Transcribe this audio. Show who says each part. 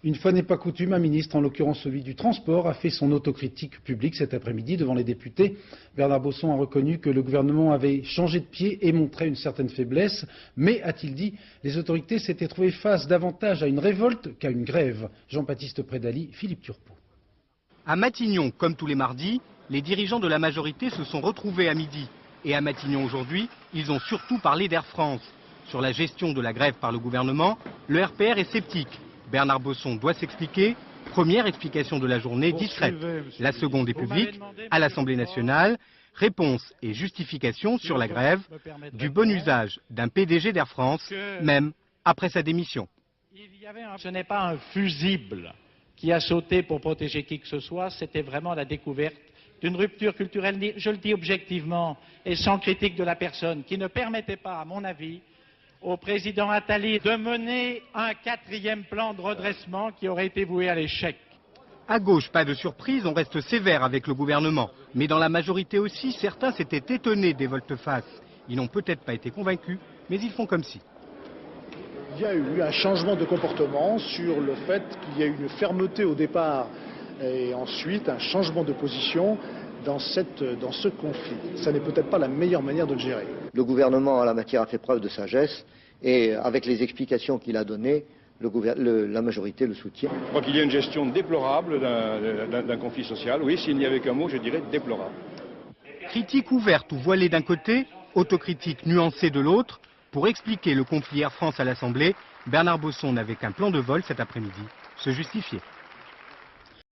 Speaker 1: Une fois n'est pas coutume, un ministre, en l'occurrence celui du transport, a fait son autocritique publique cet après-midi devant les députés. Bernard Bosson a reconnu que le gouvernement avait changé de pied et montré une certaine faiblesse. Mais, a-t-il dit, les autorités s'étaient trouvées face davantage à une révolte qu'à une grève. Jean-Baptiste Prédali, Philippe Turpot.
Speaker 2: À Matignon, comme tous les mardis, les dirigeants de la majorité se sont retrouvés à midi. Et à Matignon aujourd'hui, ils ont surtout parlé d'Air France. Sur la gestion de la grève par le gouvernement, le RPR est sceptique. Bernard Bosson doit s'expliquer. Première explication de la journée discrète. La seconde est publique, à l'Assemblée nationale. Réponse et justification sur la grève. Du bon usage d'un PDG d'Air France, même après sa démission.
Speaker 3: Ce n'est pas un fusible qui a sauté pour protéger qui que ce soit, c'était vraiment la découverte d'une rupture culturelle, je le dis objectivement et sans critique de la personne, qui ne permettait pas, à mon avis, au président Attali de mener un 4e plan de redressement qui aurait été voué à l'échec.
Speaker 2: À gauche, pas de surprise, on reste sévère avec le gouvernement. Mais dans la majorité aussi, certains s'étaient étonnés des volte-face. Ils n'ont peut-être pas été convaincus, mais ils font comme si.
Speaker 4: Il y a eu un changement de comportement sur le fait qu'il y a eu une fermeté au départ et ensuite un changement de position dans ce conflit. Ça n'est peut-être pas la meilleure manière de le gérer.
Speaker 5: Le gouvernement, en la matière, a fait preuve de sagesse et avec les explications qu'il a données, la majorité le soutient.
Speaker 6: Je crois qu'il y a une gestion déplorable d'un conflit social. Oui, s'il n'y avait qu'un mot, je dirais déplorable.
Speaker 2: Critique ouverte ou voilée d'un côté, autocritique nuancée de l'autre. Pour expliquer le conflit Air France à l'Assemblée, Bernard Bosson n'avait qu'un plan de vol cet après-midi, se justifier.